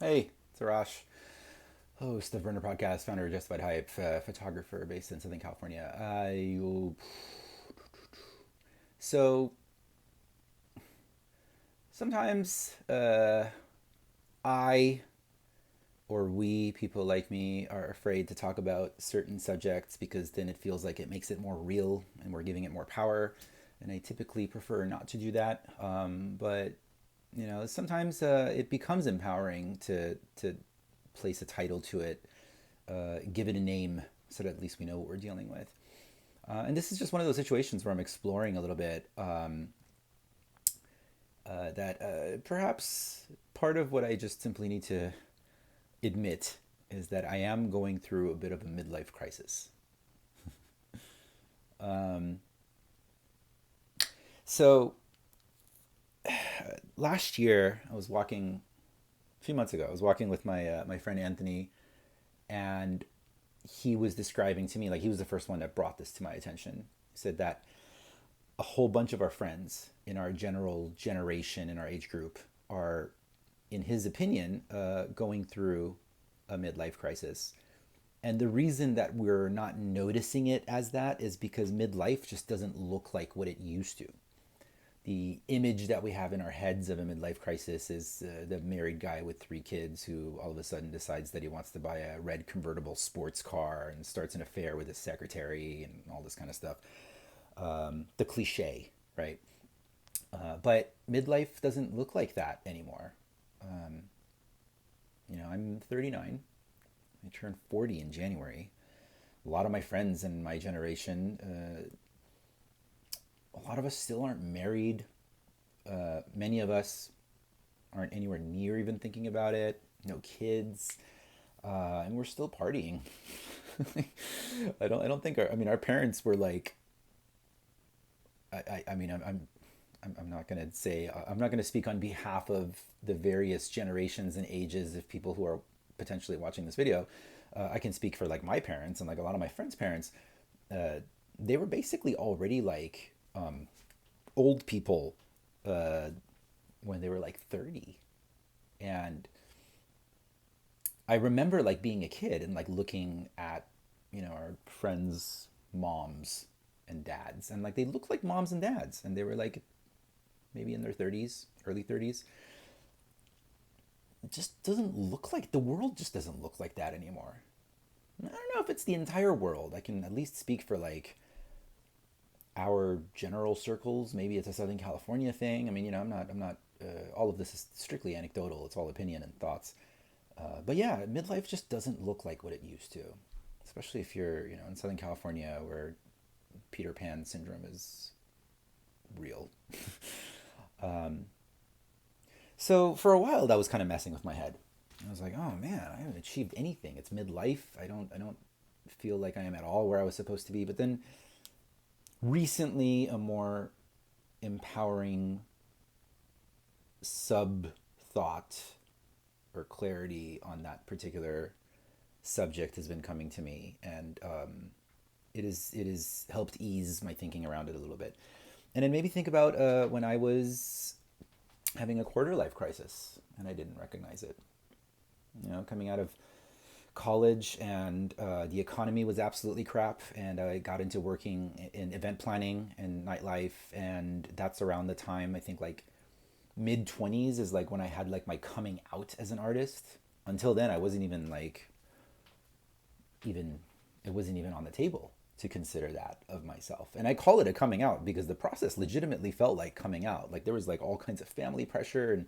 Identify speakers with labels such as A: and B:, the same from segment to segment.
A: Hey, it's Arash, host of Burner Podcast, founder of Justified Hype, photographer based in Southern California. So sometimes I or we, people like me, are afraid to talk about certain subjects because then it feels like it makes it more real and we're giving it more power. And I typically prefer not to do that. But sometimes it becomes empowering to place a title to it, give it a name, so that at least we know what we're dealing with. And this is just one of those situations where I'm exploring a little bit that perhaps part of what I just simply need to admit is that I am going through a bit of a midlife crisis. Um, so last year, a few months ago, I was walking with my friend Anthony, and he was describing to me, like he was the first one that brought this to my attention. He said that a whole bunch of our friends in our general generation, in our age group, are, in his opinion, going through a midlife crisis. And the reason that we're not noticing it as that is because midlife just doesn't look like what it used to. The image that we have in our heads of a midlife crisis is the married guy with three kids who all of a sudden decides that he wants to buy a red convertible sports car and starts an affair with his secretary and all this kind of stuff. The cliche, right? But midlife doesn't look like that anymore. Um, I'm 39. I turned 40 in January. A lot of my friends in my generation, a lot of us still aren't married. Many of us aren't anywhere near even thinking about it. No kids, and we're still partying. I don't think our parents were like. I mean, I'm not gonna say I'm not gonna speak on behalf of the various generations and ages of people who are potentially watching this video. I can speak for like my parents and like a lot of my friends' parents. Uh, they were basically already like old people uh, when they were like 30, and I remember like being a kid and like looking at our friends' moms and dads, and like they looked like moms and dads, and they were like maybe in their 30s, early 30s. It just doesn't look like the world just doesn't look like that anymore. I don't know if it's the entire world. I can at least speak for like our general circles. Maybe it's a Southern California thing. I mean, I'm not. All of this is strictly anecdotal. It's all opinion and thoughts. But yeah, midlife just doesn't look like what it used to, especially if you're, in Southern California where Peter Pan syndrome is real. So for a while, that was kind of messing with my head. I was like, oh man, I haven't achieved anything. It's midlife. I don't feel like I am at all where I was supposed to be. But then recently, a more empowering sub thought or clarity on that particular subject has been coming to me, and it is helped ease my thinking around it a little bit, and it made me think about when I was having a quarter life crisis and I didn't recognize it. Coming out of college, and the economy was absolutely crap, and I got into working in event planning and nightlife, and that's around the time, I think, like mid 20s is like when I had like my coming out as an artist. Until then, I wasn't even like even it wasn't even on the table to consider that of myself. And I call it a coming out because the process legitimately felt like coming out. Like there was like all kinds of family pressure, and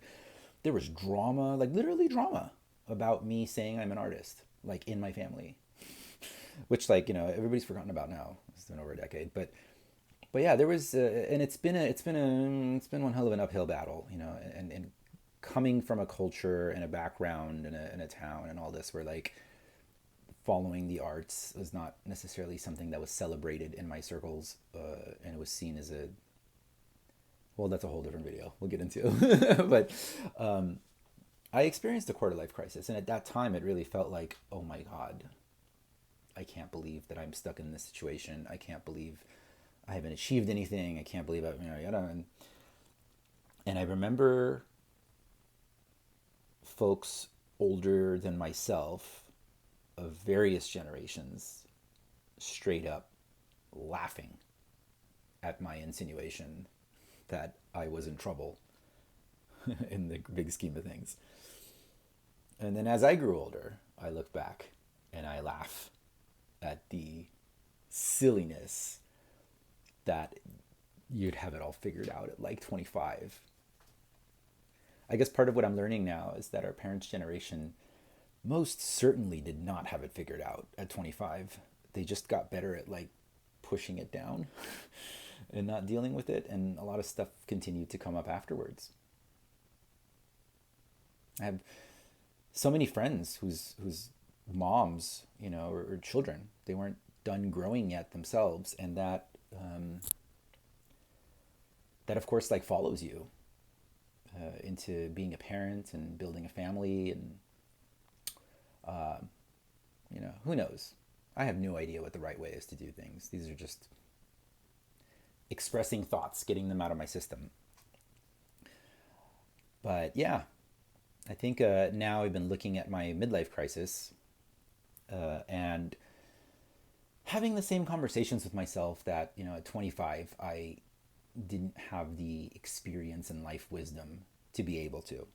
A: there was drama, like literally drama about me saying I'm an artist, like in my family, which like, everybody's forgotten about now. It's been over a decade, but yeah, there was, and it's been one hell of an uphill battle, and coming from a culture and a background and a town and all this where like following the arts was not necessarily something that was celebrated in my circles, and it was seen as a, well, that's a whole different video we'll get into. But I experienced a quarter life crisis, and at that time it really felt like, oh my god, I can't believe that I'm stuck in this situation. I can't believe I haven't achieved anything. I can't believe and I remember folks older than myself of various generations straight up laughing at my insinuation that I was in trouble in the big scheme of things. And then as I grew older, I look back and I laugh at the silliness that you'd have it all figured out at like 25. I guess part of what I'm learning now is that our parents' generation most certainly did not have it figured out at 25. They just got better at like pushing it down and not dealing with it, and a lot of stuff continued to come up afterwards. I have so many friends whose moms, or children, they weren't done growing yet themselves, and that of course like follows you into being a parent and building a family, and who knows? I have no idea what the right way is to do things. These are just expressing thoughts, getting them out of my system. But yeah, I think now I've been looking at my midlife crisis and having the same conversations with myself that, at 25, I didn't have the experience and life wisdom to be able to.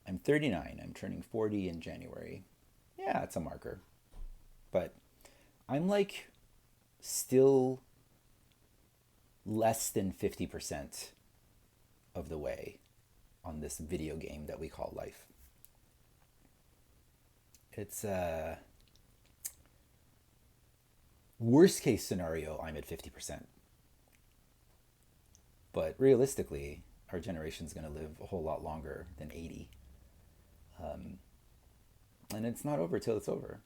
A: I'm 39. I'm turning 40 in January. Yeah, it's a marker. But I'm like still less than 50% of the way on this video game that we call life. It's worst case scenario, I'm at 50%. But realistically, our generation's going to live a whole lot longer than 80. And it's not over till it's over.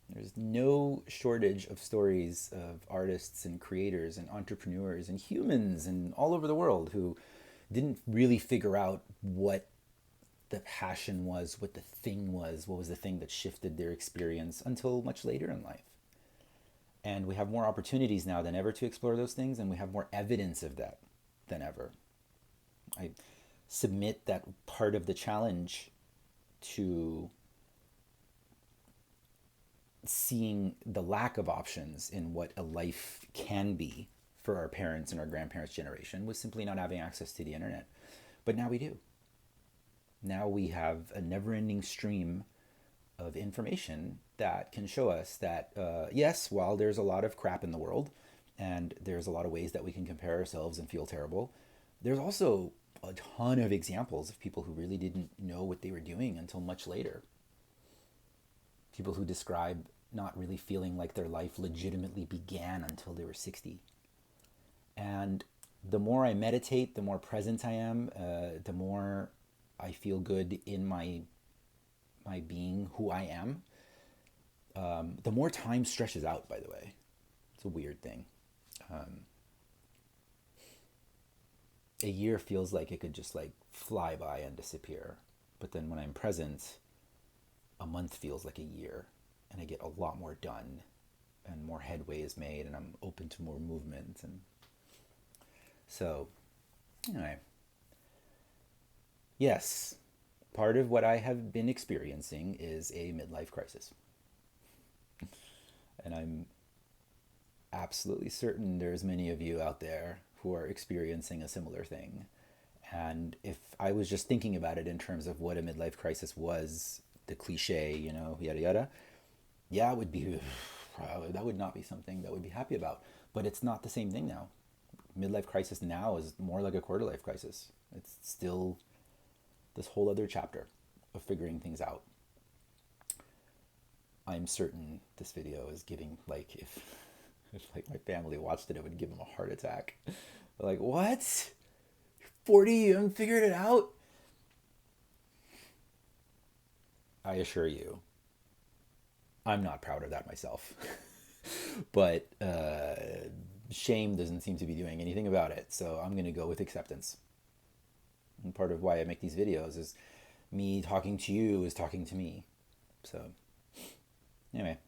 A: There's no shortage of stories of artists and creators and entrepreneurs and humans and all over the world who didn't really figure out what the passion was, what the thing was, what was the thing that shifted their experience until much later in life. And we have more opportunities now than ever to explore those things, and we have more evidence of that than ever. I submit that part of the challenge to seeing the lack of options in what a life can be for our parents and our grandparents' generation was simply not having access to the internet. But now we do. Now we have a never-ending stream of information that can show us that, yes, while there's a lot of crap in the world and there's a lot of ways that we can compare ourselves and feel terrible, there's also a ton of examples of people who really didn't know what they were doing until much later. People who describe not really feeling like their life legitimately began until they were 60. And the more I meditate, the more present I am, the more I feel good in my being who I am. The more time stretches out, by the way. It's a weird thing. A year feels like it could just like fly by and disappear. But then when I'm present, a month feels like a year, and I get a lot more done, and more headway is made, and I'm open to more movement. And so, anyway, yes, part of what I have been experiencing is a midlife crisis. And I'm absolutely certain there's many of you out there who are experiencing a similar thing. And if I was just thinking about it in terms of what a midlife crisis was, the cliche, yada yada, yeah, it would be, that would not be something that would be happy about. But it's not the same thing now. Midlife crisis now is more like a quarter life crisis. It's still this whole other chapter of figuring things out. I'm certain this video is giving, like, if like my family watched it, it would give them a heart attack. They're like, what? You're 40, you haven't figured it out? I assure you, I'm not proud of that myself. But shame doesn't seem to be doing anything about it, so I'm going to go with acceptance. And part of why I make these videos is me talking to you is talking to me. So anyway,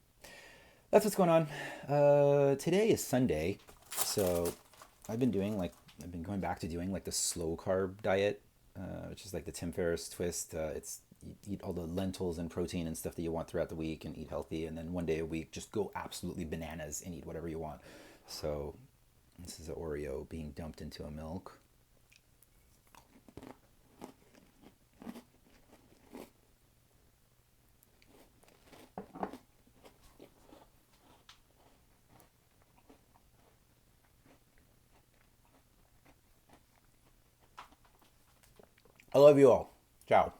A: that's what's going on. Today is Sunday, so I've been going back to doing like the slow carb diet. which is like the Tim Ferriss twist. It's you eat all the lentils and protein and stuff that you want throughout the week and eat healthy, and then one day a week just go absolutely bananas and eat whatever you want. So this is an Oreo being dumped into a milk. I love you all. Ciao.